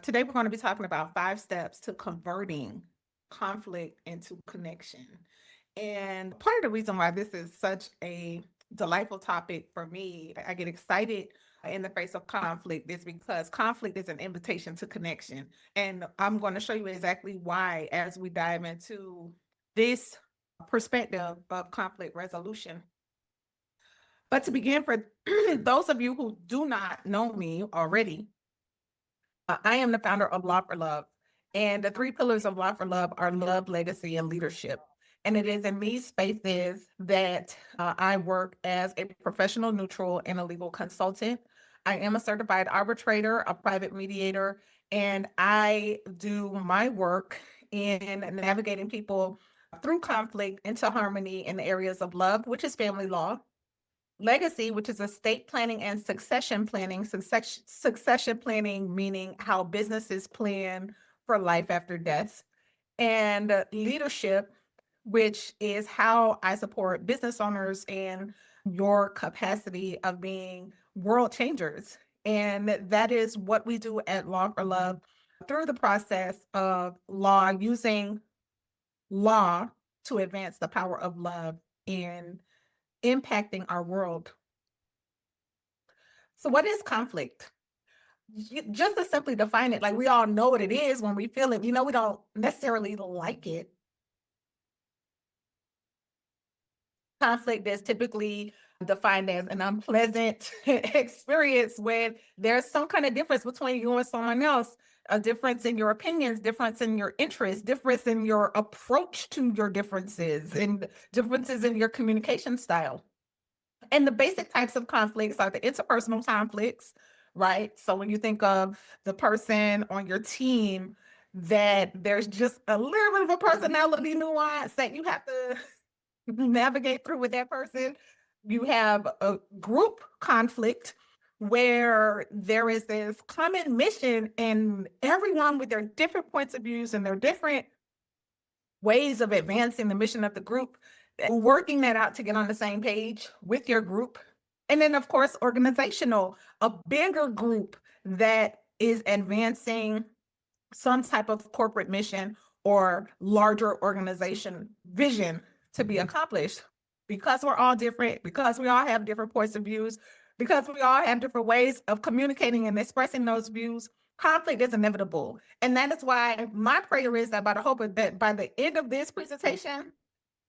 Today, we're going to be talking about 5 steps to converting conflict into connection. And part of the reason why this is such a delightful topic for me, I get excited in the face of conflict, is because conflict is an invitation to connection. And I'm going to show you exactly why as we dive into this perspective of conflict resolution. But to begin, for those of you who do not know me already, I am the founder of Law for Love. And the 3 pillars of Law for Love are love, legacy, and leadership. And it is in these spaces that I work as a professional neutral and a legal consultant. I am a certified arbitrator, a private mediator, and I do my work in navigating people through conflict into harmony in the areas of love, which is family law, legacy, which is estate planning and succession planning. Succession planning meaning how businesses plan for life after death, and leadership, which is how I support business owners and your capacity of being world changers. And that is what we do at Law for Love through the process of law, using law to advance the power of love in impacting our world. So what is conflict? Just to simply define it, like we all know what it is when we feel it. We don't necessarily like it. Conflict is typically defined as an unpleasant experience when there's some kind of difference between you and someone else, a difference in your opinions, difference in your interests, difference in your approach to your differences, and differences in your communication style. And the basic types of conflicts are the interpersonal conflicts, right? So when you think of the person on your team, that there's just a little bit of a personality nuance that you have to navigate through with that person. You have a group conflict where there is this common mission and everyone with their different points of views and their different ways of advancing the mission of the group, working that out to get on the same page with your group. And then, of course, organizational, a bigger group that is advancing some type of corporate mission or larger organization vision to be accomplished. Because we're all different, because we all have different points of views, because we all have different ways of communicating and expressing those views, conflict is inevitable. And that is why my prayer is that by the hope of that by the end of this presentation,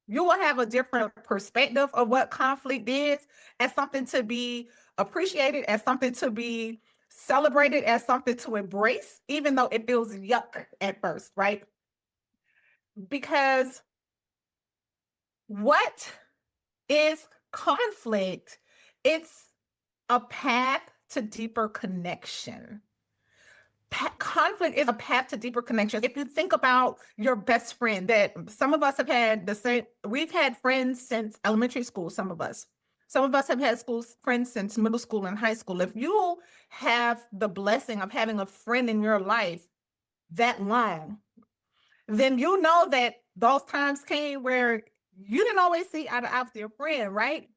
you will have a different perspective of what conflict is, as something to be appreciated, as something to be celebrated, as something to embrace, even though it feels yuck at first, right? Because what is conflict? It's a path to deeper connection. Conflict is a path to deeper connection. If you think about your best friend, that some of us have had we've had friends since elementary school, some of us have had friends since middle school and high school. If you have the blessing of having a friend in your life that long, then you know that those times came where you didn't always see eye to eye with your friend, right?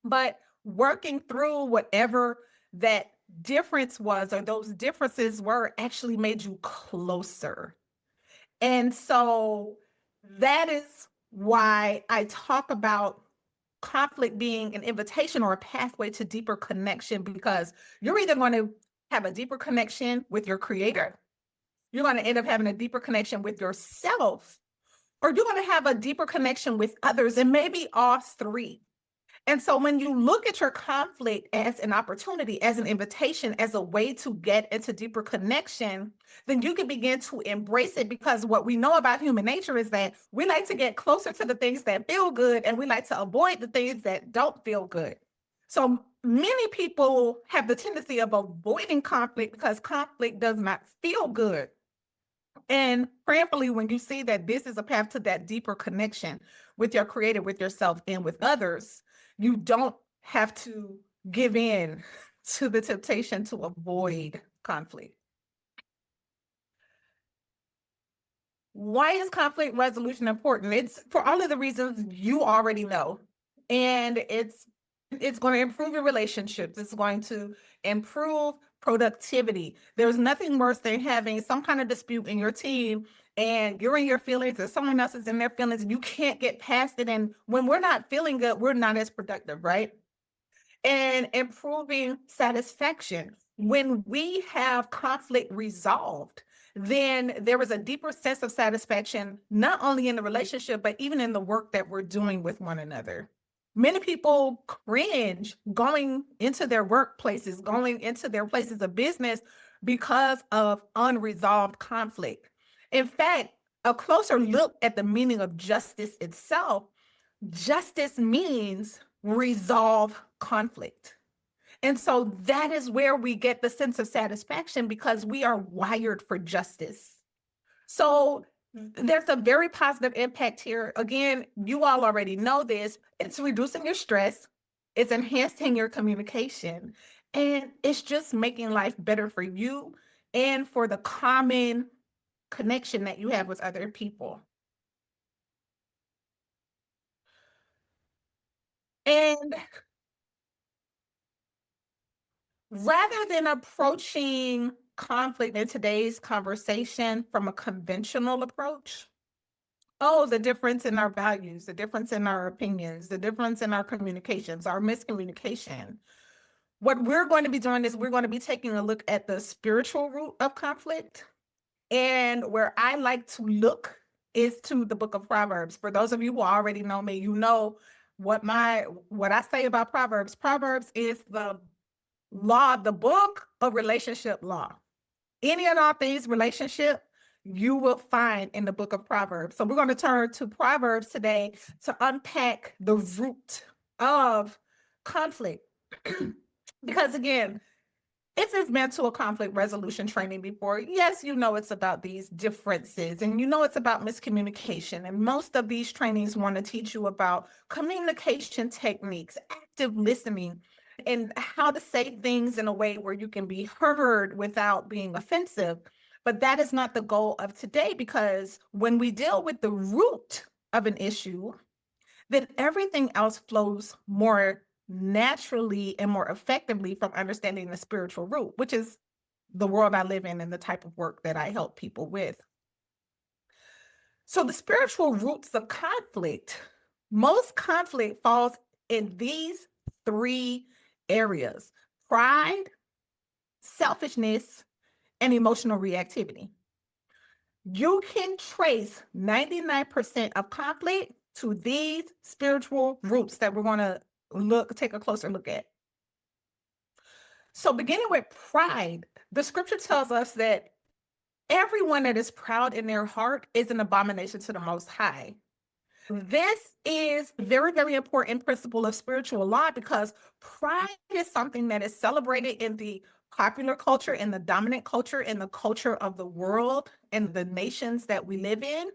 But working through whatever that difference was, or those differences were, actually made you closer. And so that is why I talk about conflict being an invitation or a pathway to deeper connection, because you're either going to have a deeper connection with your creator, you're going to end up having a deeper connection with yourself, or you're going to have a deeper connection with others, and maybe all three. And so when you look at your conflict as an opportunity, as an invitation, as a way to get into deeper connection, then you can begin to embrace it, because what we know about human nature is that we like to get closer to the things that feel good, and we like to avoid the things that don't feel good. So many people have the tendency of avoiding conflict because conflict does not feel good. And prayerfully, when you see that this is a path to that deeper connection with your creator, with yourself, and with others, you don't have to give in to the temptation to avoid conflict. Why is conflict resolution important? It's for all of the reasons you already know. And it's going to improve your relationships. It's going to improve productivity. There's nothing worse than having some kind of dispute in your team and you're in your feelings and someone else is in their feelings and you can't get past it. And when we're not feeling good, we're not as productive, right? And improving satisfaction. When we have conflict resolved, then there is a deeper sense of satisfaction, not only in the relationship, but even in the work that we're doing with one another. Many people cringe going into their workplaces, going into their places of business because of unresolved conflict. In fact, a closer look at the meaning of justice itself, justice means resolve conflict. And so that is where we get the sense of satisfaction because we are wired for justice. So there's a very positive impact here. Again, you all already know this. It's reducing your stress, it's enhancing your communication, and it's just making life better for you and for the common connection that you have with other people. And rather than approaching conflict in today's conversation from a conventional approach, oh, the difference in our values, the difference in our opinions, the difference in our communications, our miscommunication. What we're going to be doing is we're going to be taking a look at the spiritual root of conflict. And where I like to look is to the book of Proverbs. For those of you who already know me, you know what I say about Proverbs. Proverbs is the law, the book of relationship law. Any and all things relationship, you will find in the book of Proverbs. So we're going to turn to Proverbs today to unpack the root of conflict. Because again, if you've been to a conflict resolution training before, yes, you know it's about these differences and you know it's about miscommunication. And most of these trainings want to teach you about communication techniques, active listening, and how to say things in a way where you can be heard without being offensive. But that is not the goal of today, because when we deal with the root of an issue, then everything else flows more naturally and more effectively from understanding the spiritual root, which is the world I live in and the type of work that I help people with. So the spiritual roots of conflict, most conflict falls in these three areas: pride, selfishness, and emotional reactivity. You can trace 99% of conflict to these spiritual roots that we're going to take a closer look at. So beginning with pride, the scripture tells us that everyone that is proud in their heart is an abomination to the Most High. This is a very, very important principle of spiritual law, because pride is something that is celebrated in the popular culture, in the dominant culture, in the culture of the world, and the nations that we live in.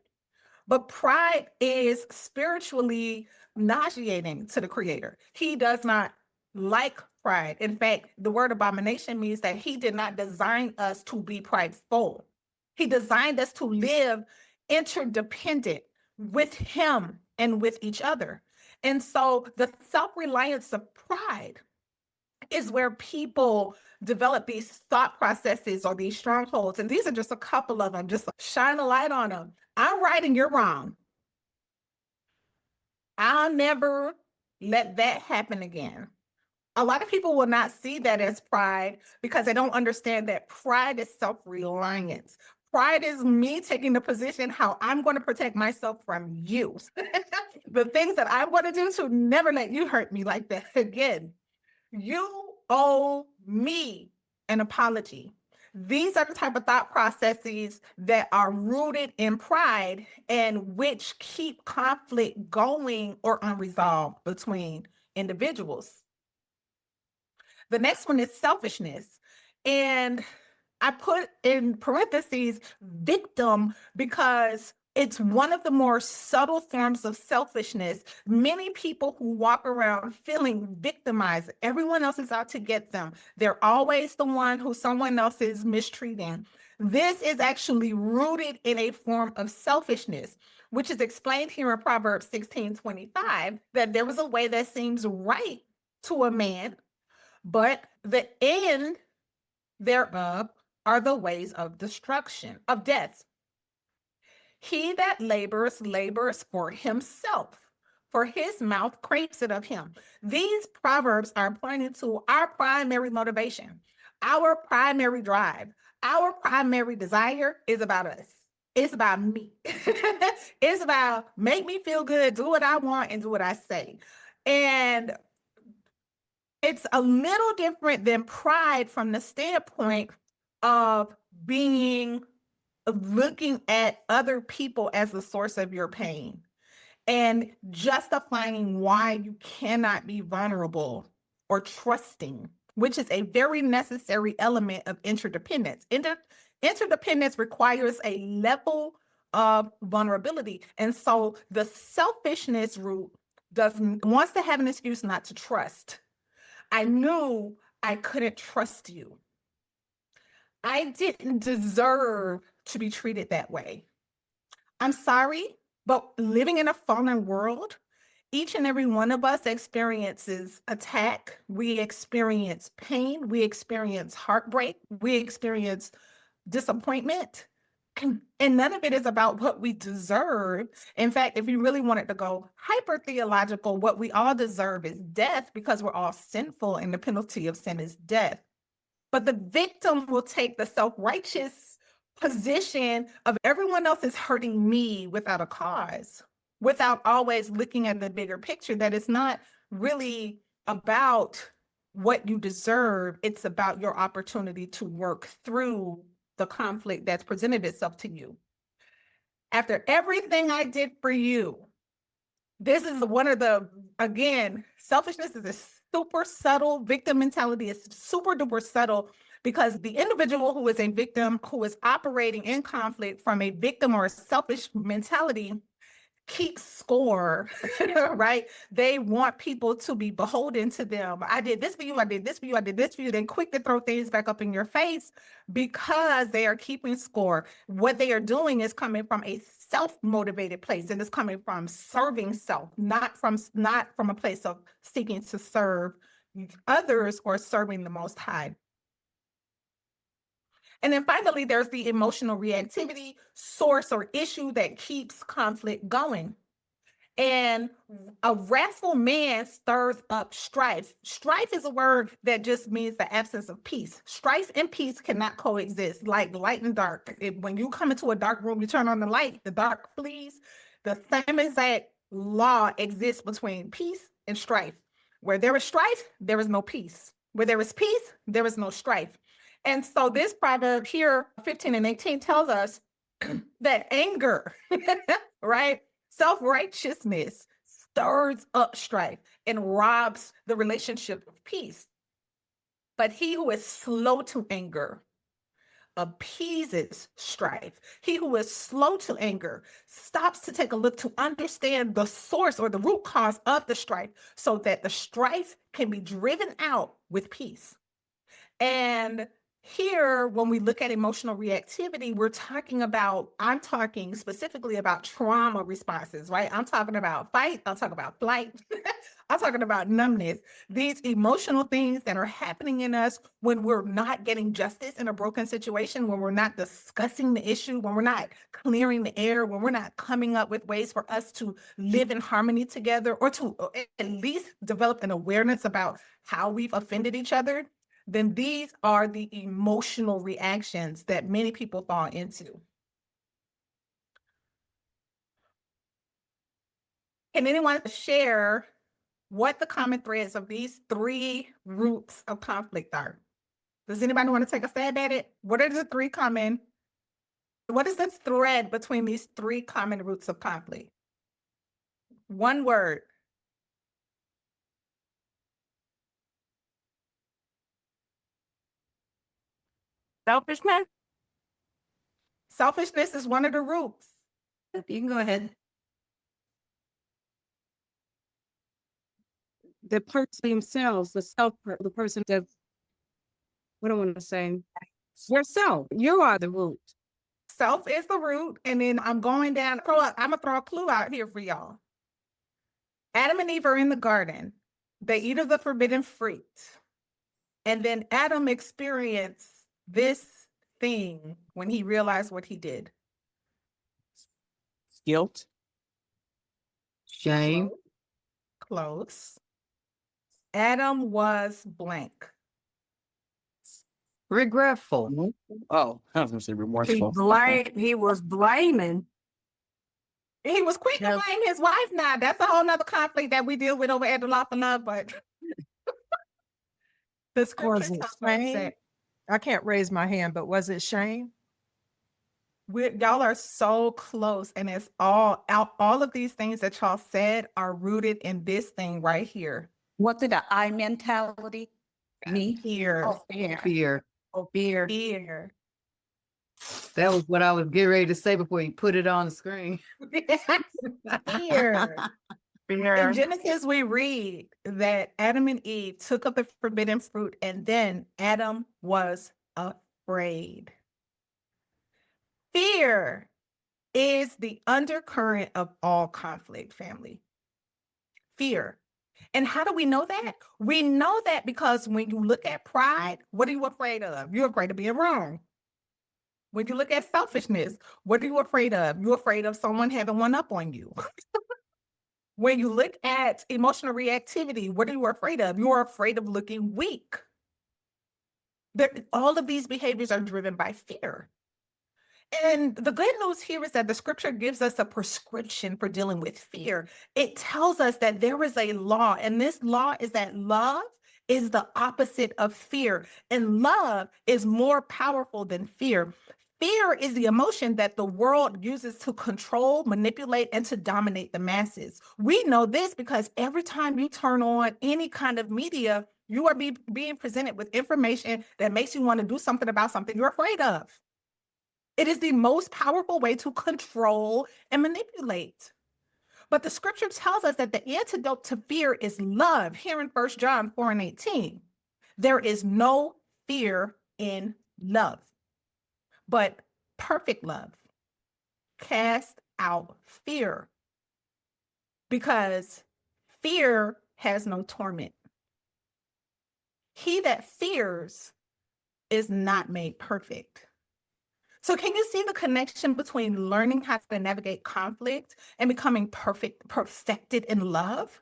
But pride is spiritually nauseating to the Creator. He does not like pride. In fact, the word abomination means that he did not design us to be prideful. He designed us to live interdependent with him and with each other. And so the self-reliance of pride is where people develop these thought processes or these strongholds. And these are just a couple of them, just shine a light on them. I'm right and you're wrong. I'll never let that happen again. A lot of people will not see that as pride because they don't understand that pride is self-reliance. Pride is me taking the position how I'm going to protect myself from you. The things that I'm going to do to never let you hurt me like that again. You owe me an apology. These are the type of thought processes that are rooted in pride and which keep conflict going or unresolved between individuals. The next one is selfishness. And I put in parentheses victim because it's one of the more subtle forms of selfishness. Many people who walk around feeling victimized, everyone else is out to get them. They're always the one who someone else is mistreating. This is actually rooted in a form of selfishness, which is explained here in Proverbs 16:25, that there was a way that seems right to a man, but the end thereof are the ways of destruction, of death. He that labors for himself, for his mouth craves it of him. These proverbs are pointing to our primary motivation, our primary drive, our primary desire is about us. It's about me. It's about make me feel good, do what I want, and do what I say. And it's a little different than pride from the standpoint of being looking at other people as the source of your pain and justifying why you cannot be vulnerable or trusting, which is a very necessary element of interdependence. Interdependence requires a level of vulnerability. And so the selfishness root wants to have an excuse not to trust. I knew I couldn't trust you. I didn't deserve to be treated that way. I'm sorry, but living in a fallen world, each and every one of us experiences attack. We experience pain. We experience heartbreak. We experience disappointment. And none of it is about what we deserve. In fact, if you really wanted to go hyper theological, what we all deserve is death because we're all sinful and the penalty of sin is death. But the victim will take the self-righteous position of everyone else is hurting me without a cause, without always looking at the bigger picture, that it's not really about what you deserve. It's about your opportunity to work through the conflict that's presented itself to you. After everything I did for you, this is one of the, again, selfishness is a super subtle, victim mentality is super duper subtle, because the individual who is a victim, who is operating in conflict from a victim or a selfish mentality, keeps score, right? They want people to be beholden to them. I did this for you, I did this for you, I did this for you, then quick to throw things back up in your face because they are keeping score. What they are doing is coming from a self-motivated place, and it's coming from serving self, not from a place of seeking to serve others or serving the Most High. And then finally, there's the emotional reactivity source or issue that keeps conflict going. And a wrathful man stirs up strife. Strife is a word that just means the absence of peace. Strife and peace cannot coexist, like light and dark. When you come into a dark room, you turn on the light, the dark flees. The same exact law exists between peace and strife. Where there is strife, there is no peace. Where there is peace, there is no strife. And so this proverb here, 15 and 18, tells us that anger, right? Self-righteousness stirs up strife and robs the relationship of peace. But he who is slow to anger appeases strife. He who is slow to anger stops to take a look to understand the source or the root cause of the strife so that the strife can be driven out with peace. And here, when we look at emotional reactivity, I'm talking specifically about trauma responses, right? I'm talking about fight, I'm talking about flight, I'm talking about numbness. These emotional things that are happening in us when we're not getting justice in a broken situation, when we're not discussing the issue, when we're not clearing the air, when we're not coming up with ways for us to live in harmony together, or to at least develop an awareness about how we've offended each other, then these are the emotional reactions that many people fall into. Can anyone share what the common threads of these three roots of conflict are? Does anybody want to take a stab at it? What is the thread between these three common roots of conflict? One word. Selfishness? Selfishness is one of the roots. You can go ahead. The person themselves, the person that, what do I want to say? Yourself, you are the root. Self is the root. And then I'm going down, I'm gonna throw a clue out here for y'all. Adam and Eve are in the garden. They eat of the forbidden fruit. And then Adam experienced this thing when he realized what he did? Guilt. Shame. Close. Adam was blank. Regretful. Oh, I was gonna say remorseful. He was blaming. He was quick to Yes. blame his wife now. That's a whole nother conflict that we deal with over at the Law for Love, but the scripture Was it tells us shame? that I can't raise my hand, but was it shame? y'all are so close, and it's all of these things that y'all said are rooted in this thing right here. What's it, a I mentality? Me? Here. Oh, fear. Fear. Oh, fear. Fear. That was what I was getting ready to say before you put it on the screen. Fear. Fear. In Genesis, we read that Adam and Eve took up the forbidden fruit, and then Adam was afraid. Fear is the undercurrent of all conflict, family. Fear. And how do we know that? We know that because when you look at pride, what are you afraid of? You're afraid of being wrong. When you look at selfishness, what are you afraid of? You're afraid of someone having one up on you. When you look at emotional reactivity, what are you afraid of? You're afraid of looking weak. All of these behaviors are driven by fear. And the good news here is that the scripture gives us a prescription for dealing with fear. It tells us that there is a law, and this law is that love is the opposite of fear, and love is more powerful than fear. Fear is the emotion that the world uses to control, manipulate, and to dominate the masses. We know this because every time you turn on any kind of media, you are being presented with information that makes you want to do something about something you're afraid of. It is the most powerful way to control and manipulate. But the scripture tells us that the antidote to fear is love. Here in 1 John 4:18, there is no fear in love, but perfect love casts out fear, because fear has no torment. He that fears is not made perfect. So can you see the connection between learning how to navigate conflict and becoming perfected in love?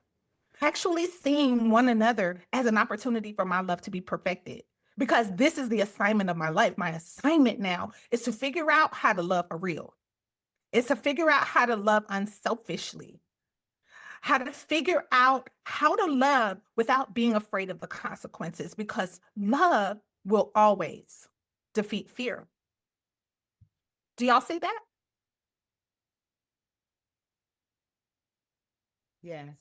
Actually seeing one another as an opportunity for my love to be perfected. Because this is the assignment of my life. My assignment now is to figure out how to love for real. It's to figure out how to love unselfishly. How to figure out how to love without being afraid of the consequences, because love will always defeat fear. Do y'all see that? Yes.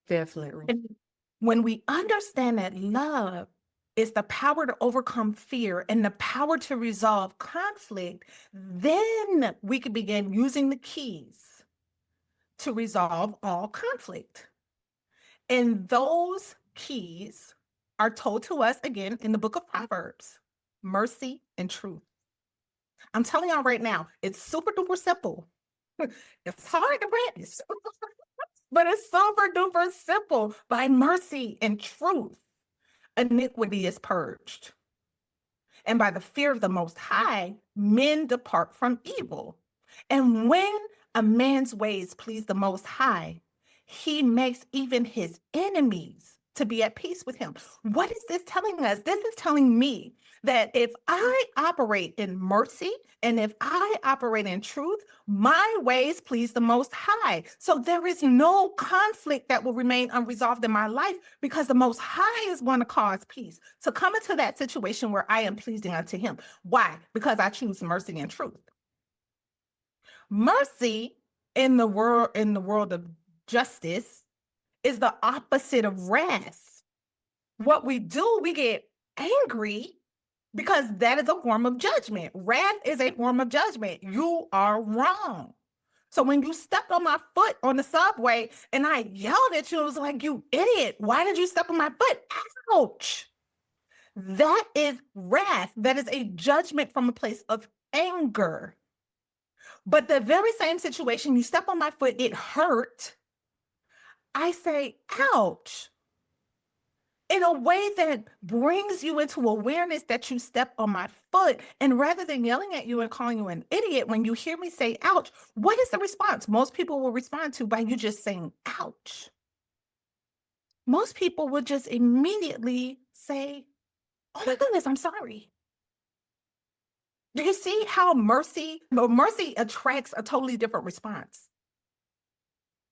Definitely. And when we understand that love is the power to overcome fear and the power to resolve conflict, then we can begin using the keys to resolve all conflict. And those keys are told to us again in the book of Proverbs: mercy and truth. I'm telling y'all right now, it's super duper simple. It's hard to practice, but it's super duper simple. By mercy and truth, iniquity is purged. And by the fear of the Most High, men depart from evil. And when a man's ways please the Most High, he makes even his enemies to be at peace with him. What is this telling us? This is telling me that if I operate in mercy and if I operate in truth, my ways please the Most High. So there is no conflict that will remain unresolved in my life, because the Most High is going to cause peace to come into that situation where I am pleasing unto him. Why? Because I choose mercy and truth. Mercy in the world of justice is the opposite of wrath. What we do, we get angry because that is a form of judgment. Wrath is a form of judgment. You are wrong. So when you stepped on my foot on the subway and I yelled at you, it was like, you idiot, why did you step on my foot? Ouch. That is wrath. That is a judgment from a place of anger. But the very same situation, you step on my foot, it hurt. I say, ouch. in a way that brings you into awareness that you stepped on my foot. And rather than yelling at you and calling you an idiot, when you hear me say ouch, what is the response? Most people will respond to by you just saying ouch. Most people will just immediately say, oh my goodness, I'm sorry. Do you see how mercy attracts a totally different response?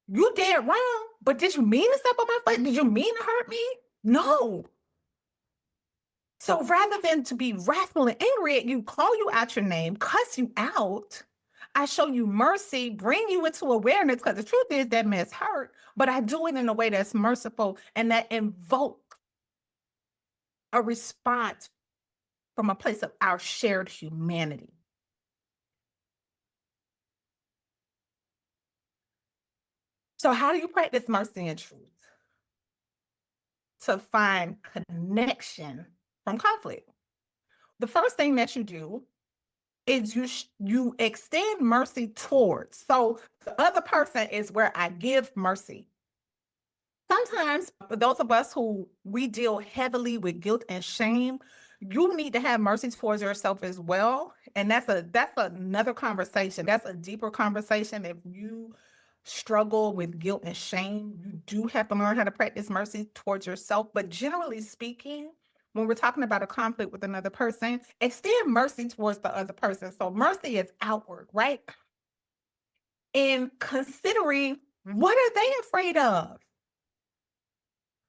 You dead wrong, but did you mean to step on my foot? Did you mean to hurt me? No. So rather than to be wrathful and angry at you, call you out your name, cuss you out, I show you mercy, bring you into awareness, because the truth is that mess hurt, but I do it in a way that's merciful and that invoke a response from a place of our shared humanity. So how do you practice mercy and truth? To find connection from conflict. The first thing that you do is you extend mercy towards. So the other person is where I give mercy. Sometimes for those of us who we deal heavily with guilt and shame, you need to have mercy towards yourself as well. And that's another conversation. That's a deeper conversation. If you struggle with guilt and shame, you do have to learn how to practice mercy towards yourself. But generally speaking, when we're talking about a conflict with another person, extend mercy towards the other person. So mercy is outward, right? And considering, what are they afraid of?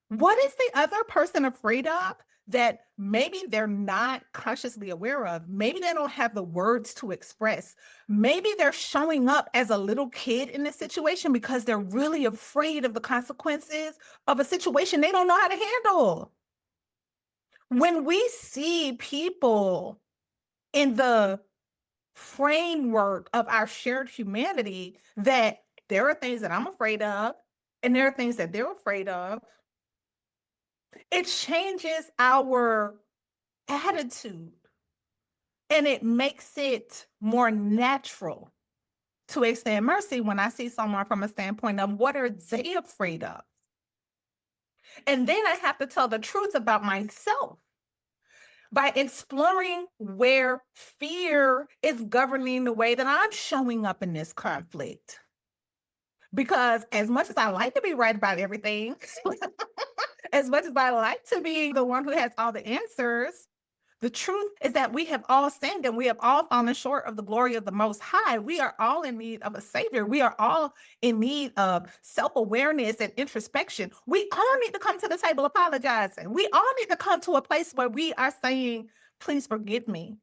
What is the other person afraid of that maybe they're not consciously aware of? Maybe they don't have the words to express. Maybe they're showing up as a little kid in this situation because they're really afraid of the consequences of a situation they don't know how to handle. When we see people in the framework of our shared humanity, that there are things that I'm afraid of, and there are things that they're afraid of, it changes our attitude and it makes it more natural to extend mercy when I see someone from a standpoint of what are they afraid of? And then I have to tell the truth about myself by exploring where fear is governing the way that I'm showing up in this conflict. Because as much as I like to be right about everything, as much as I like to be the one who has all the answers, the truth is that we have all sinned and we have all fallen short of the glory of the Most High. We are all in need of a Savior. We are all in need of self-awareness and introspection. We all need to come to the table apologizing. We all need to come to a place where we are saying, please forgive me.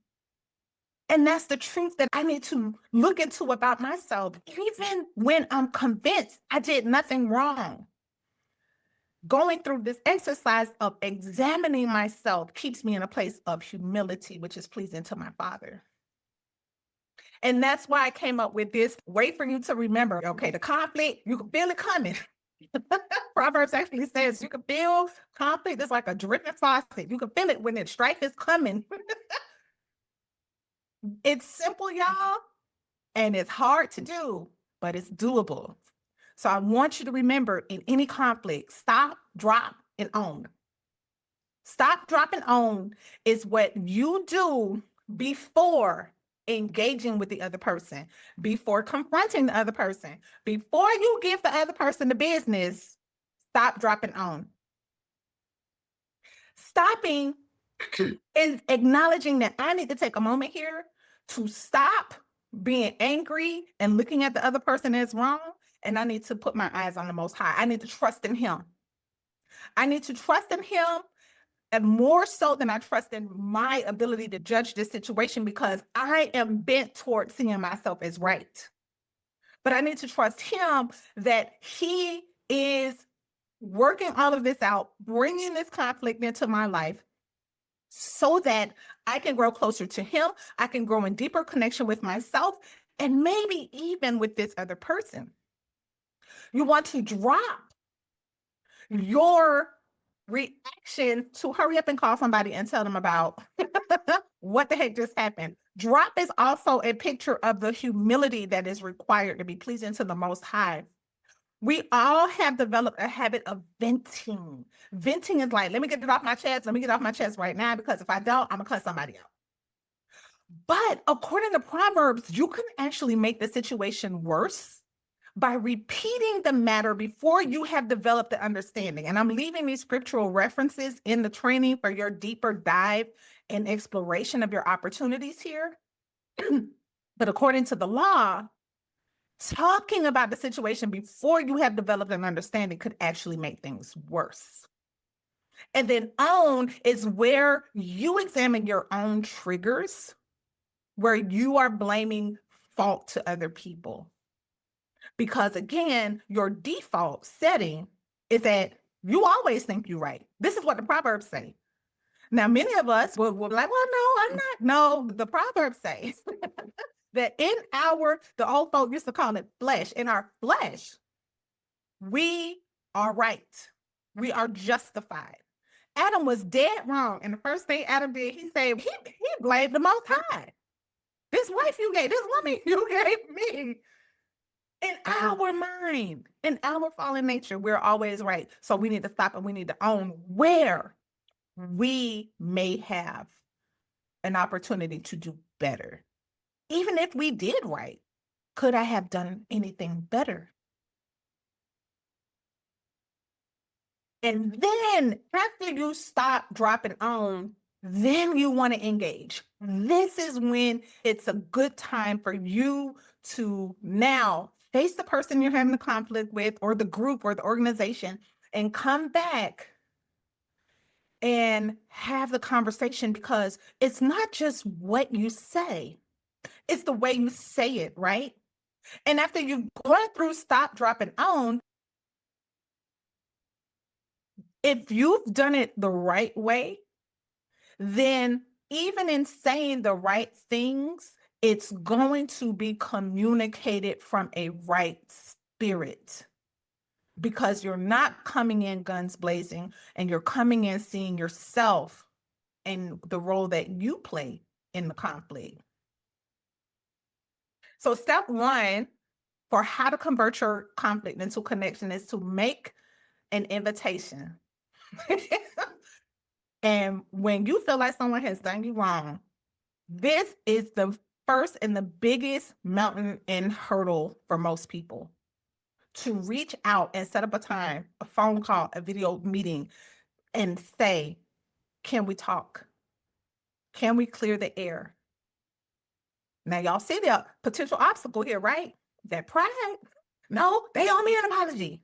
And that's the truth that I need to look into about myself, even when I'm convinced I did nothing wrong. Going through this exercise of examining myself keeps me in a place of humility, which is pleasing to my Father. And that's why I came up with this way for you to remember, okay, the conflict, you can feel it coming. Proverbs actually says you can feel conflict. It's like a dripping faucet. You can feel it when the strife is coming. It's simple, y'all, and it's hard to do, but it's doable. So I want you to remember, in any conflict, stop, drop, and own. Stop, drop, and own is what you do before engaging with the other person, before confronting the other person, before you give the other person the business. Stop, drop, and own. Stopping is acknowledging that I need to take a moment here to stop being angry and looking at the other person as wrong. And I need to put my eyes on the Most High. I need to trust in Him. I need to trust in Him, and more so than I trust in my ability to judge this situation, because I am bent towards seeing myself as right. But I need to trust Him that He is working all of this out, bringing this conflict into my life so that I can grow closer to Him. I can grow in deeper connection with myself and maybe even with this other person. You want to drop your reaction to hurry up and call somebody and tell them about what the heck just happened. Drop is also a picture of the humility that is required to be pleasing to the Most High. We all have developed a habit of venting. Venting is like, let me get it off my chest. Let me get it off my chest right now, because if I don't, I'm gonna cut somebody out. But according to Proverbs, you can actually make the situation worse by repeating the matter before you have developed the understanding. And I'm leaving these scriptural references in the training for your deeper dive and exploration of your opportunities here. But according to the law, talking about the situation before you have developed an understanding could actually make things worse. And then own is where you examine your own triggers, where you are blaming fault to other people. Because again, your default setting is that you always think you're right. This is what the Proverbs say. Now, many of us will be like, well, no, I'm not. No, the Proverbs say that in the old folk used to call it flesh, in our flesh, we are right. We are justified. Adam was dead wrong. And the first thing Adam did, he said, he blamed the Most High. This wife you gave, this woman you gave me. In our mind, in our fallen nature, we're always right. So we need to stop and we need to own where we may have an opportunity to do better. Even if we did right, could I have done anything better? And then after you stop, drop, and own, then you want to engage. This is when it's a good time for you to now face the person you're having the conflict with, or the group or the organization, and come back and have the conversation, because it's not just what you say, it's the way you say it, right? And after you've gone through stop, drop, and own, if you've done it the right way, then even in saying the right things, it's going to be communicated from a right spirit, because you're not coming in guns blazing, and you're coming in seeing yourself and the role that you play in the conflict. So step one for how to convert your conflict into connection is to make an invitation. And when you feel like someone has done you wrong, this is the first and the biggest mountain and hurdle for most people, to reach out and set up a time, a phone call, a video meeting, and say, can we talk? Can we clear the air? Now, y'all see the potential obstacle here, right? That pride. No, they owe me an apology.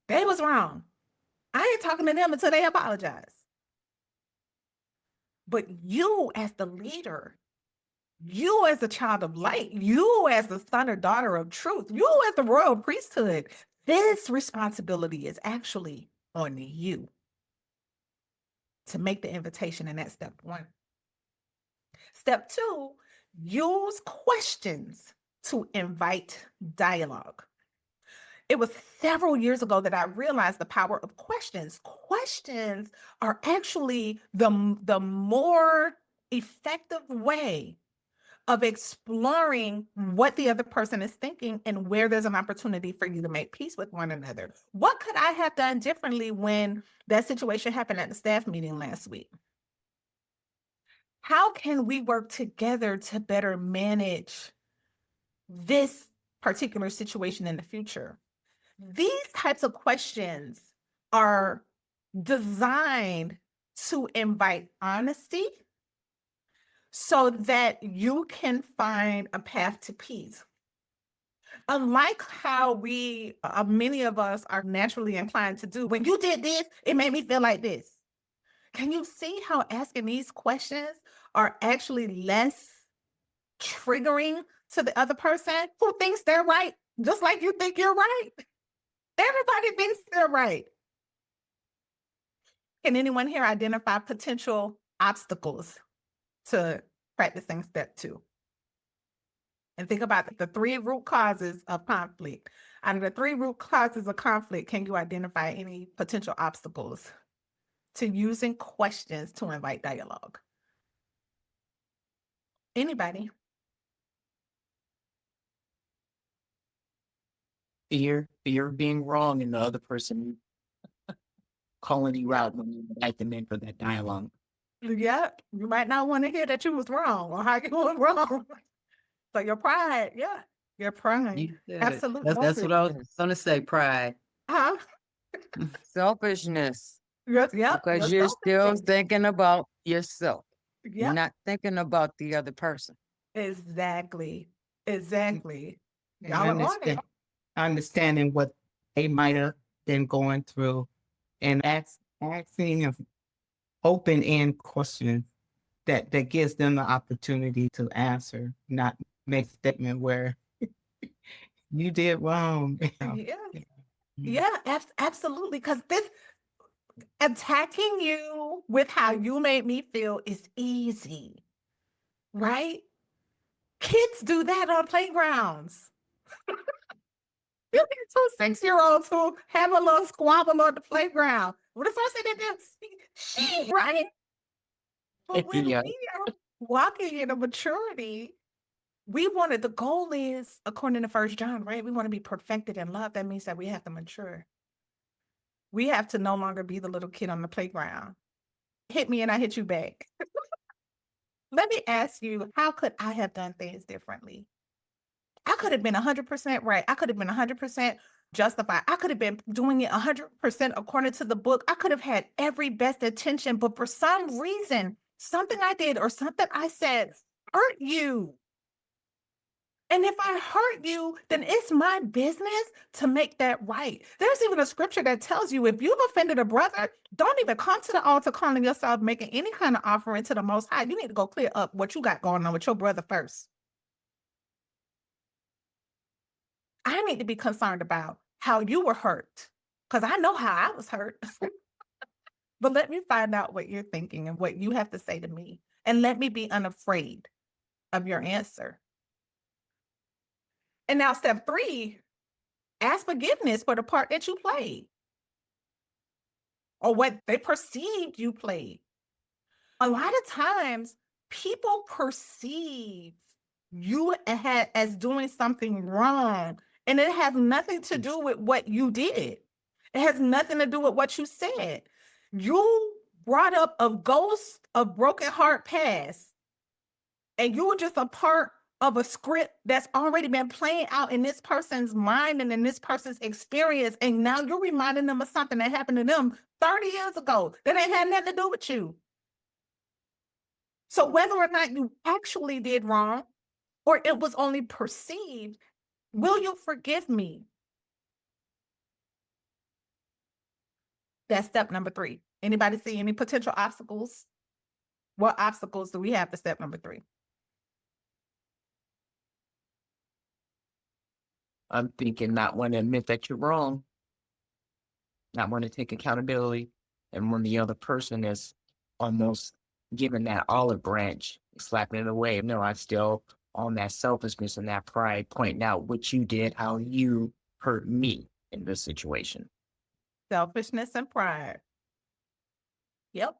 They was wrong. I ain't talking to them until they apologize. But you as the leader, you as the child of light, you as the son or daughter of truth, you as the royal priesthood, this responsibility is actually on you to make the invitation, and that's step one. Step two, use questions to invite dialogue. It was several years ago that I realized the power of questions. Questions are actually the more effective way of exploring what the other person is thinking and where there's an opportunity for you to make peace with one another. What could I have done differently when that situation happened at the staff meeting last week? How can we work together to better manage this particular situation in the future? These types of questions are designed to invite honesty so that you can find a path to peace. Unlike how many of us are naturally inclined to do, when you did this, it made me feel like this. Can you see how asking these questions are actually less triggering to the other person who thinks they're right, just like you think you're right? Everybody thinks they're right. Can anyone here identify potential obstacles to practicing step two? And think about the 3 root causes of conflict. Out of the 3 root causes of conflict, can you identify any potential obstacles to using questions to invite dialogue? Anybody? fear of being wrong, and the other person calling you out when you invite them in for that dialogue. Yeah, you might not want to hear that you was wrong or how you was wrong. So your pride, yeah, your pride. You said it. Absolutely. That's what I was gonna say, pride. Huh? Selfishness, Yes, yep. because your you're still self-esteem. thinking about yourself. You're Yep, not thinking about the other person. exactly. Exactly. And Y'all are on it. understanding what they might have been going through, and asking of open-end questions that gives them the opportunity to answer, not make statement where you did wrong. Yeah. Mm. Yeah, absolutely. Because this attacking you with how you made me feel is easy, right? Kids do that on playgrounds. You get two 6-year-olds who have a little squabble on the playground. What the first thing they do? She, right? But when Yeah. we are walking in a maturity, the goal is, according to First John, right? We want to be perfected in love. That means that we have to mature. We have to no longer be the little kid on the playground. Hit me and I hit you back. Let me ask you, how could I have done things differently? I could have been 100% right. I could have been 100% justified. I could have been doing it 100% according to the book. I could have had every best intention, but for some reason, something I did or something I said hurt you. And if I hurt you, then it's my business to make that right. There's even a scripture that tells you if you've offended a brother, don't even come to the altar calling yourself making any kind of offering to the Most High. You need to go clear up what you got going on with your brother first. I need to be concerned about how you were hurt because I know how I was hurt. But let me find out what you're thinking and what you have to say to me. And let me be unafraid of your answer. And now, step 3, ask forgiveness for the part that you played or what they perceived you played. A lot of times, people perceive you as doing something wrong, and it has nothing to do with what you did. It has nothing to do with what you said. You brought up a ghost of broken heart past, and you were just a part of a script that's already been playing out in this person's mind and in this person's experience. And now you're reminding them of something that happened to them 30 years ago that ain't had nothing to do with you. So whether or not you actually did wrong or it was only perceived, will you forgive me? That's step number 3. Anybody see any potential obstacles? What obstacles do we have to step number 3? I'm thinking not want to admit that you're wrong, not want to take accountability, and when the other person is almost giving that olive branch, slapping it away. No, I still on that selfishness and that pride, pointing out what you did, how you hurt me in this situation. Selfishness and pride. Yep.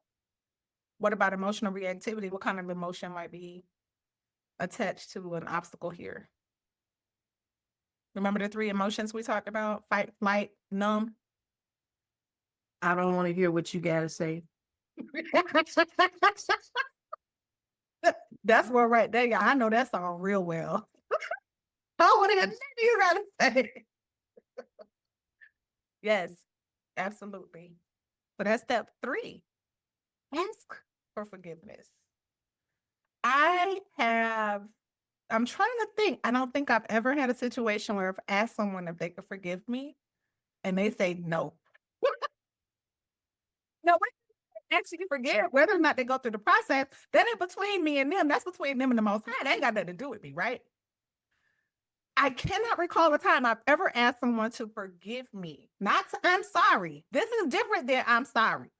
What about emotional reactivity? What kind of emotion might be attached to an obstacle here? Remember the 3 emotions we talked about? Fight, flight, numb. I don't want to hear what you got to say. That's one right there. Yeah, I know that song real well. Oh, what the you gotta say? Yes, absolutely. So that's step 3. Ask for forgiveness. I'm trying to think. I don't think I've ever had a situation where I've asked someone if they could forgive me and they say no. No, actually forgive whether or not they go through the process. That ain't between me and them. That's between them and the Most High. That ain't got nothing to do with me, right? I cannot recall a time I've ever asked someone to forgive me. Not I'm sorry. This is different than I'm sorry.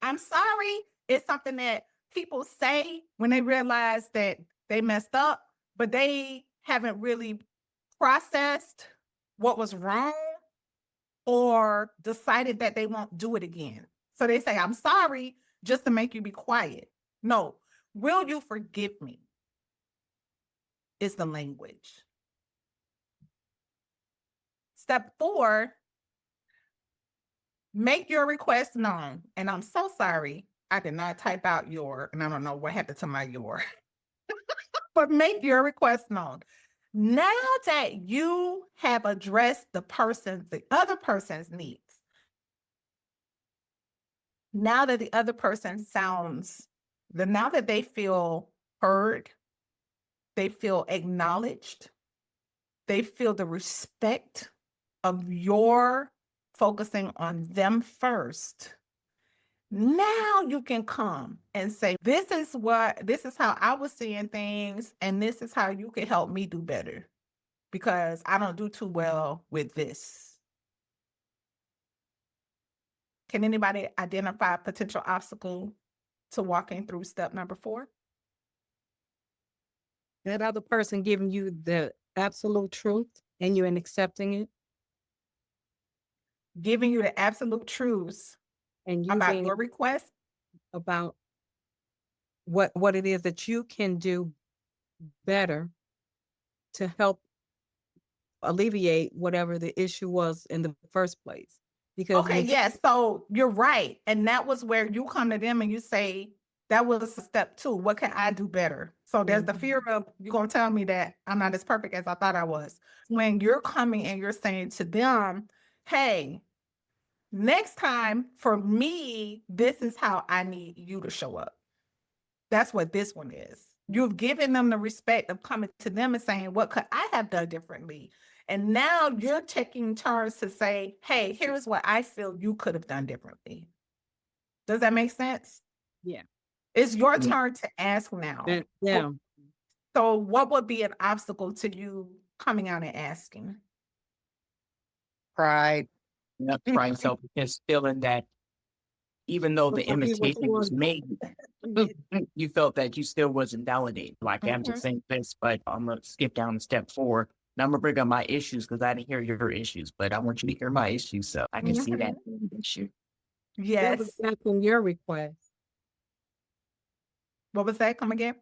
I'm sorry is something that people say when they realize that they messed up, but they haven't really processed what was wrong or decided that they won't do it again. So they say, I'm sorry, just to make you be quiet. No, will you forgive me? Is the language. Step 4, make your request known. And I'm so sorry, I did not type out your, and I don't know what happened to my your, but make your request known. Now that you have addressed the other person's needs, now that the other person now that they feel heard, they feel acknowledged, they feel the respect of your focusing on them first. Now you can come and say, this is how I was seeing things, and this is how you can help me do better because I don't do too well with this. Can anybody identify a potential obstacle to walking through step number 4? That other person giving you the absolute truth and you're accepting it, Giving you the absolute truths and you about being your request. about what it is that you can do better to help alleviate whatever the issue was in the first place. Because Okay, yes. So you're right. And that was where you come to them and you say, that was step 2. What can I do better? So there's the fear of you're going to tell me that I'm not as perfect as I thought I was. When you're coming and you're saying to them, hey, next time for me, this is how I need you to show up. That's what this one is. You've given them the respect of coming to them and saying, what could I have done differently? And now you're taking turns to say, hey, here's what I feel you could have done differently. Does that make sense? Yeah. It's your Yeah. turn to ask now. yeah, So what would be an obstacle to you coming out and asking? Pride. Not trying self-defense, feeling that even though the Look, I mean, what invitation you was want- made, you felt that you still wasn't validated. Like, I'm just saying this, but I'm gonna skip down to step 4. And I'm gonna bring up my issues because I didn't hear your issues, but I want you to hear my issues so I can see that issue. That Yes. was accepting your request. What was that? Come again?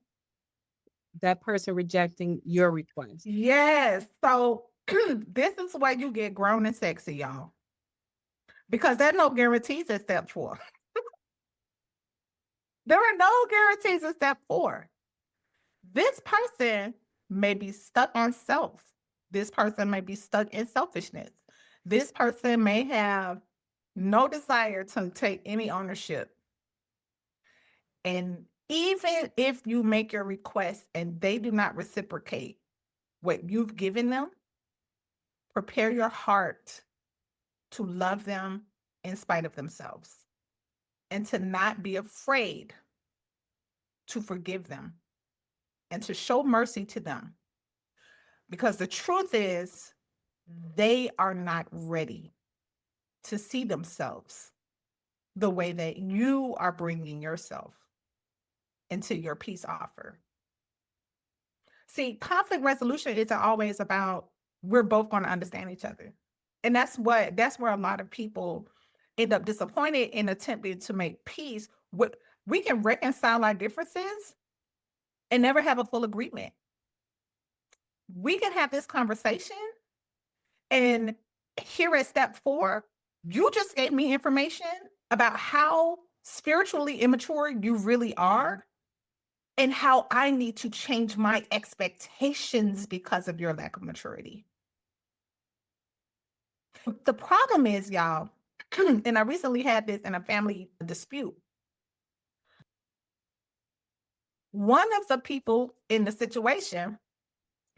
That person rejecting your request. Yes. So this is why you get grown and sexy, y'all. Because there's no guarantees at step 4. There are no guarantees at step 4. This person may be stuck on self. This person may be stuck in selfishness. This person may have no desire to take any ownership. And even if you make your request and they do not reciprocate what you've given them, prepare your heart to love them in spite of themselves and to not be afraid to forgive them and to show mercy to them. Because the truth is, they are not ready to see themselves the way that you are bringing yourself into your peace offer. See, conflict resolution isn't always about we're both going to understand each other. And that's where a lot of people end up disappointed in attempting to make peace. We can reconcile our differences and never have a full agreement. We can have this conversation, and here at step 4, you just gave me information about how spiritually immature you really are and how I need to change my expectations because of your lack of maturity. The problem is, y'all, and I recently had this in a family dispute. One of the people in the situation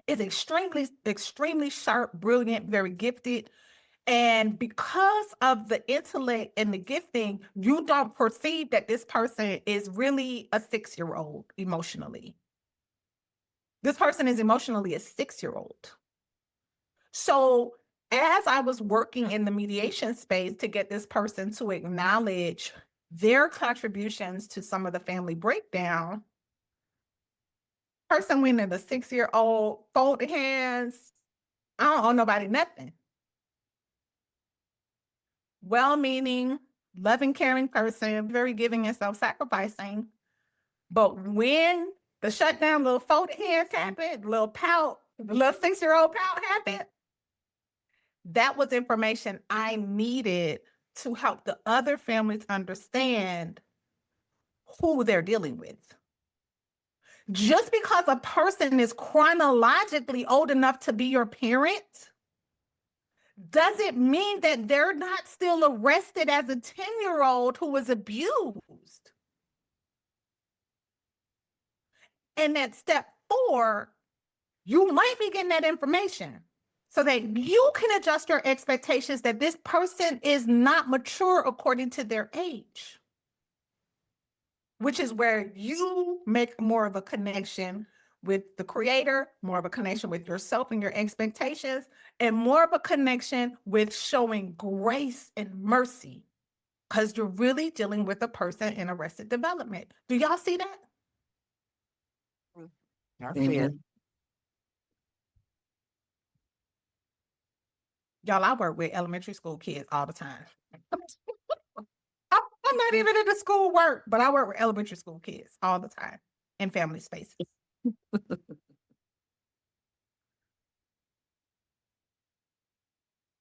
is extremely sharp, brilliant, very gifted. And because of the intellect and the gifting, you don't perceive that this person is really a 6-year-old emotionally. This person is emotionally a 6-year-old. So as I was working in the mediation space to get this person to acknowledge their contributions to some of the family breakdown, person went in the 6-year-old, folded hands. I don't owe nobody nothing. Well-meaning, loving, caring person, very giving and self-sacrificing. But when the shutdown, little folded hands happened, little pout, the little 6-year-old pout happened, that was information I needed to help the other families understand who they're dealing with. Just because a person is chronologically old enough to be your parent doesn't mean that they're not still arrested as a 10-year-old who was abused. And at step 4, you might be getting that information so that you can adjust your expectations that this person is not mature according to their age, which is where you make more of a connection with the creator, more of a connection with yourself and your expectations, and more of a connection with showing grace and mercy, because you're really dealing with a person in arrested development. Do y'all see that? I see it. Mhm. Y'all, I work with elementary school kids all the time. I'm not even into school work, but I work with elementary school kids all the time in family spaces.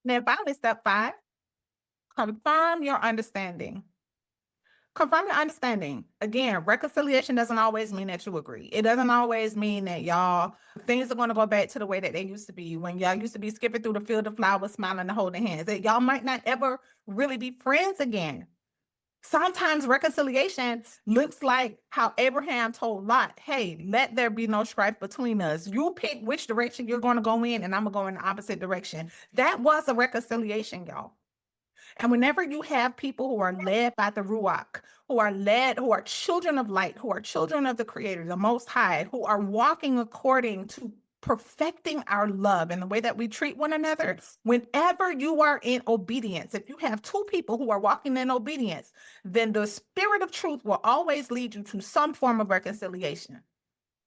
Then finally, step 5, confirm your understanding. Confirm your understanding. Again, reconciliation doesn't always mean that you agree. It doesn't always mean that things are going to go back to the way that they used to be when y'all used to be skipping through the field of flowers, smiling and holding hands. That y'all might not ever really be friends again. Sometimes reconciliation looks like how Abraham told Lot, hey, let there be no strife between us. You pick which direction you're going to go in, and I'm going to go in the opposite direction. That was a reconciliation, y'all. And whenever you have people who are led by the Ruach, who are children of light, who are children of the Creator, the Most High, who are walking according to perfecting our love and the way that we treat one another, whenever you are in obedience, if you have 2 people who are walking in obedience, then the Spirit of truth will always lead you to some form of reconciliation.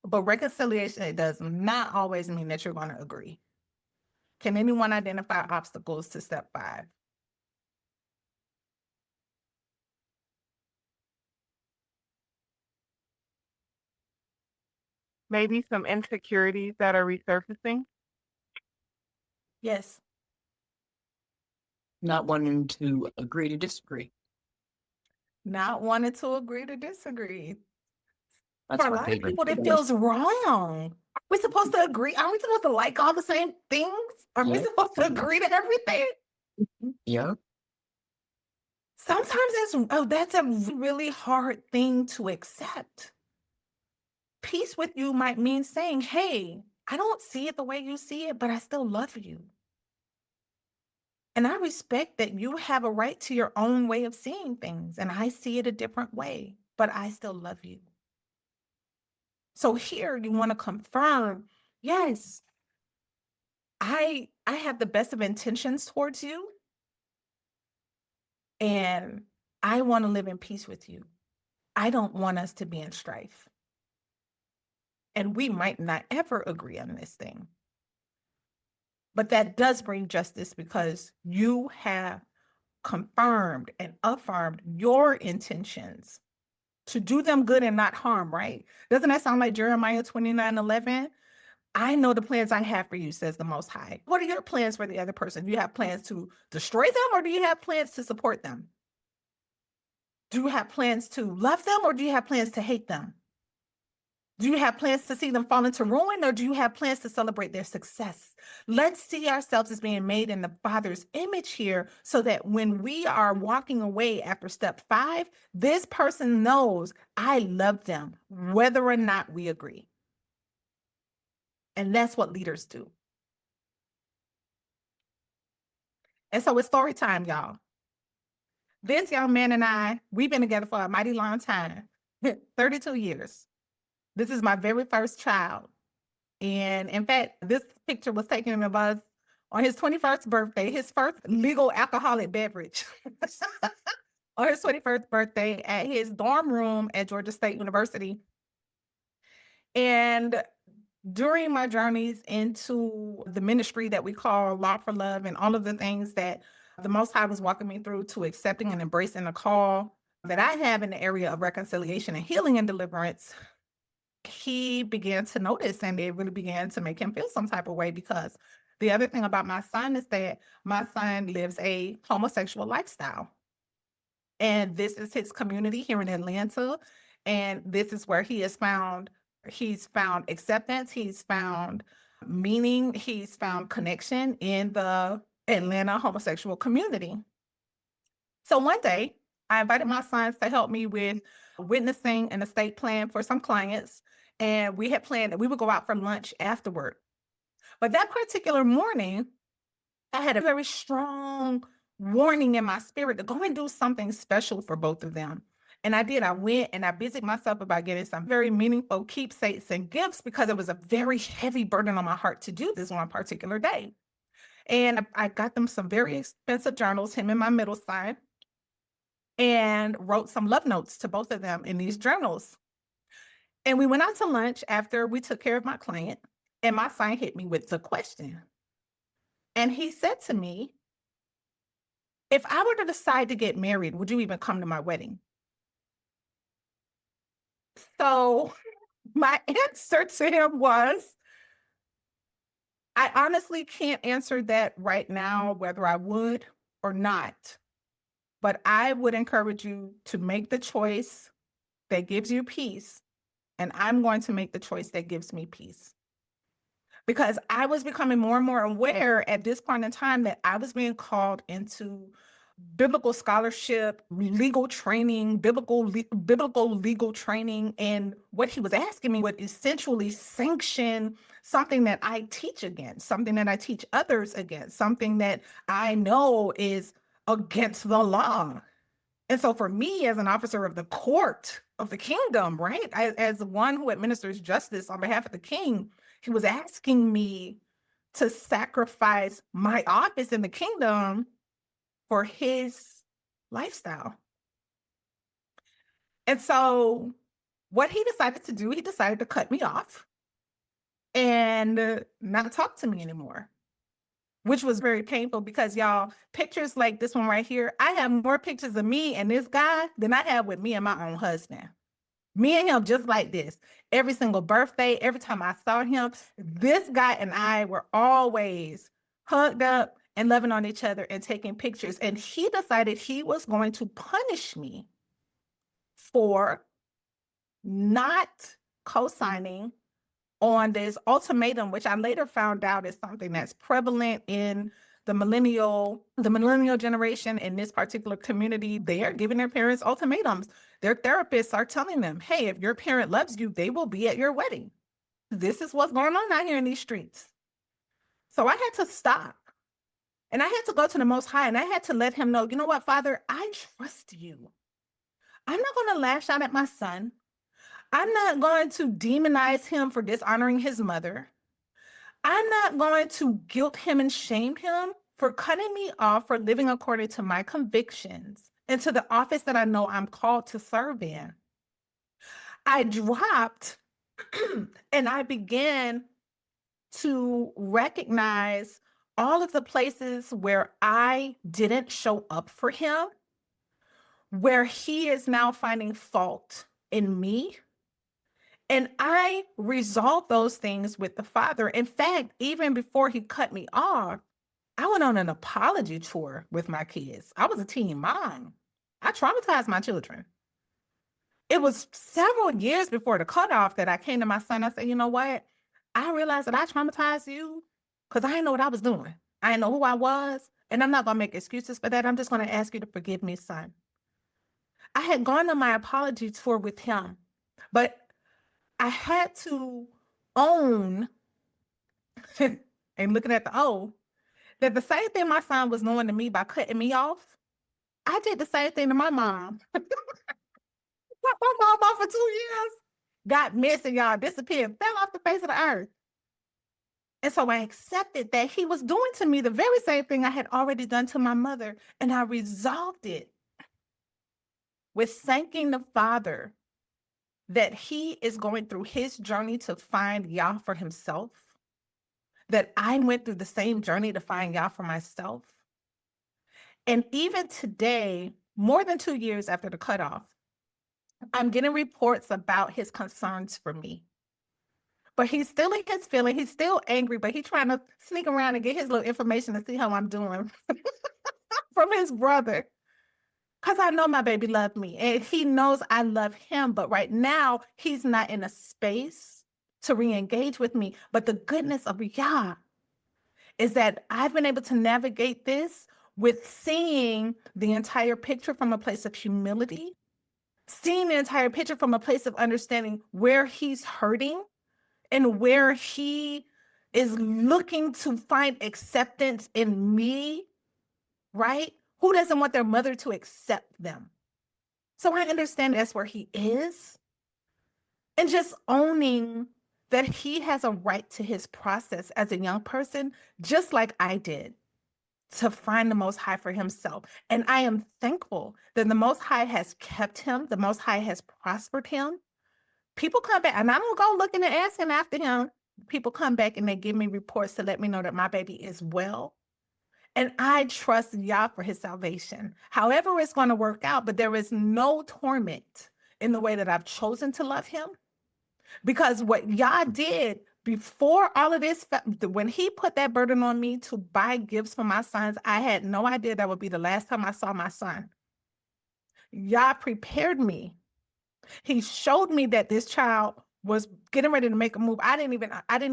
But reconciliation, it does not always mean that you're going to agree. Can anyone identify obstacles to step 5? Maybe some insecurities that are resurfacing. Yes. Not wanting to agree to disagree. Not wanting to agree to disagree. That's For a my lot of favorite. people, it feels wrong. Are we supposed to agree? Are we supposed to like all the same things? Are we Yeah. supposed to agree to everything? Yeah. Sometimes that's a really hard thing to accept. Peace with you might mean saying, hey, I don't see it the way you see it, but I still love you. And I respect that you have a right to your own way of seeing things, and I see it a different way, but I still love you. So here you want to confirm, yes, I have the best of intentions towards you, and I want to live in peace with you. I don't want us to be in strife. And we might not ever agree on this thing. But that does bring justice because you have confirmed and affirmed your intentions to do them good and not harm, right? Doesn't that sound like Jeremiah 29:11? I know the plans I have for you, says the Most High. What are your plans for the other person? Do you have plans to destroy them, or do you have plans to support them? Do you have plans to love them, or do you have plans to hate them? Do you have plans to see them fall into ruin, or do you have plans to celebrate their success? Let's see ourselves as being made in the Father's image here so that when we are walking away after step 5, this person knows I love them, whether or not we agree. And that's what leaders do. And so it's story time, y'all. This young man and I, we've been together for a mighty long time, 32 years. This is my very first child. And in fact, this picture was taken of us on his 21st birthday, his first legal alcoholic beverage. On his 21st birthday at his dorm room at Georgia State University. And during my journeys into the ministry that we call Law for Love and all of the things that the Most High was walking me through to accepting and embracing the call that I have in the area of reconciliation and healing and deliverance, he began to notice, and it really began to make him feel some type of way because The other thing about my son is that my son lives a homosexual lifestyle. And this is his community here in Atlanta. And this is where he's found acceptance, he's found meaning, he's found connection in the Atlanta homosexual community. So one day, I invited my sons to help me with witnessing an estate plan for some clients. And we had planned that we would go out for lunch afterward. But that particular morning, I had a very strong warning in my spirit to go and do something special for both of them. And I did. I went and I busied myself about getting some very meaningful keepsakes and gifts because it was a very heavy burden on my heart to do this one particular day. And I got them some very expensive journals, him and my middle son, and wrote some love notes to both of them in these journals. And we went out to lunch after we took care of my client, and my son hit me with the question. And he said to me, if I were to decide to get married, would you even come to my wedding? So my answer to him was, I honestly can't answer that right now, whether I would or not. But I would encourage you to make the choice that gives you peace. And I'm going to make the choice that gives me peace. Because I was becoming more and more aware at this point in time that I was being called into biblical scholarship, legal training, biblical legal training. And what he was asking me would essentially sanction something that I teach against, something that I teach others against, something that I know is against the law. And so for me, as an officer of the court of the kingdom, right, as the one who administers justice on behalf of the king, he was asking me to sacrifice my office in the kingdom for his lifestyle. And so what he decided to do, he decided to cut me off and not talk to me anymore, which was very painful because y'all, pictures like this one right here, I have more pictures of me and this guy than I have with me and my own husband. Me and him just like this. Every single birthday, every time I saw him, this guy and I were always hugged up and loving on each other and taking pictures. And he decided he was going to punish me for not co-signing on this ultimatum, which I later found out is something that's prevalent in the millennial generation in this particular community. They are giving their parents ultimatums. Their therapists are telling them, hey, if your parent loves you, they will be at your wedding. This is what's going on out here in these streets. So I had to stop. And I had to go to the Most High and I had to let him know, you know what, Father, I trust you. I'm not going to lash out at my son. I'm not going to demonize him for dishonoring his mother. I'm not going to guilt him and shame him for cutting me off for living according to my convictions and to the office that I know I'm called to serve in. I dropped and I began to recognize all of the places where I didn't show up for him, where he is now finding fault in me. And I resolved those things with the Father. In fact, even before he cut me off, I went on an apology tour with my kids. I was a teen mom. I traumatized my children. It was several years before the cutoff that I came to my son. I said, you know what? I realized that I traumatized you because I didn't know what I was doing. I didn't know who I was. And I'm not going to make excuses for that. I'm just going to ask you to forgive me, son. I had gone on my apology tour with him, but I had to own, and looking at the O, that the same thing my son was doing to me by cutting me off, I did the same thing to my mom. Cut my mom off for 2 years, got missing, y'all, disappeared, fell off the face of the earth. And so I accepted that he was doing to me the very same thing I had already done to my mother, and I resolved it with thanking the Father that he is going through his journey to find Yah for himself, that I went through the same journey to find Yah for myself. And even today, more than 2 years after the cutoff, I'm getting reports about his concerns for me. but he's still in his feeling. He's still angry, but he's trying to sneak around and get his little information to see how I'm doing from his brother. Because I know my baby loved me and he knows I love him. But right now, he's not in a space to re-engage with me. But the goodness of Yah is that I've been able to navigate this with seeing the entire picture from a place of humility, seeing the entire picture from a place of understanding where he's hurting and where he is looking to find acceptance in me, right? Who doesn't want their mother to accept them? So I understand that's where he is. And just owning that he has a right to his process as a young person, just like I did, to find the Most High for himself. And I am thankful that the Most High has kept him, the Most High has prospered him. People come back, and I don't go looking and asking after him. People come back and they give me reports to let me know that my baby is well. And I trust Yah for his salvation. However it's going to work out, but there is no torment in the way that I've chosen to love him. Because what Yah did before all of this, when he put that burden on me to buy gifts for my sons, I had no idea that would be the last time I saw my son. Yah prepared me. He showed me that this child was getting ready to make a move. I didn't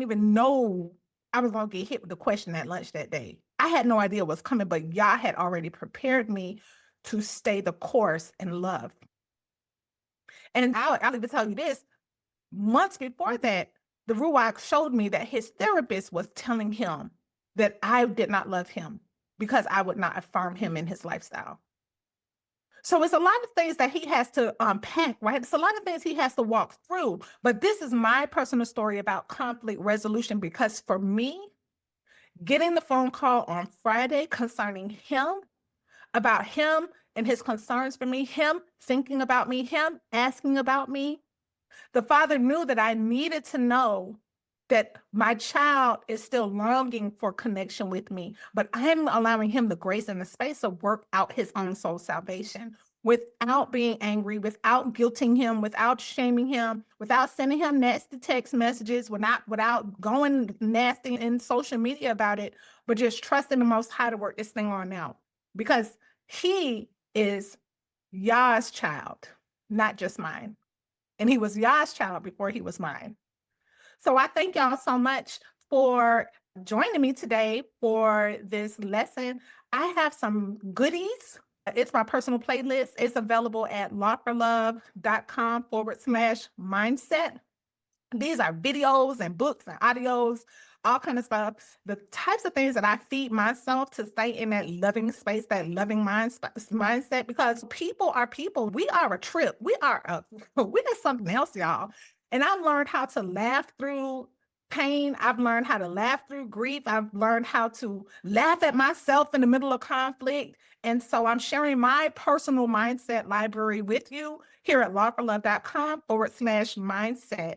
even know I was going to get hit with the question at lunch that day. I had no idea what's coming, but Yah had already prepared me to stay the course in love. And I'll even tell you this, months before that, the Ruach showed me that his therapist was telling him that I did not love him because I would not affirm him in his lifestyle. So it's a lot of things that he has to unpack, right? It's a lot of things he has to walk through. But this is my personal story about conflict resolution, because for me, getting the phone call on Friday concerning him, about him and his concerns for me, him thinking about me, him asking about me, the Father knew that I needed to know that my child is still longing for connection with me, but I'm allowing him the grace and the space to work out his own soul salvation without being angry, without guilting him, without shaming him, without sending him nasty text messages, without going nasty in social media about it, but just trusting the Most High to work this thing on out. Because he is Yah's child, not just mine. And he was Yah's child before he was mine. So I thank y'all so much for joining me today for this lesson. I have some goodies. It's my personal playlist. It's available at lawforlove.com/mindset. These are videos and books and audios, all kind of stuff. The types of things that I feed myself to stay in that loving space, that loving mindset, because people are people. We are a trip. We are something else, y'all. And I've learned how to laugh through pain. I've learned how to laugh through grief. I've learned how to laugh at myself in the middle of conflict. And so I'm sharing my personal mindset library with you here at lawforlove.com/mindset.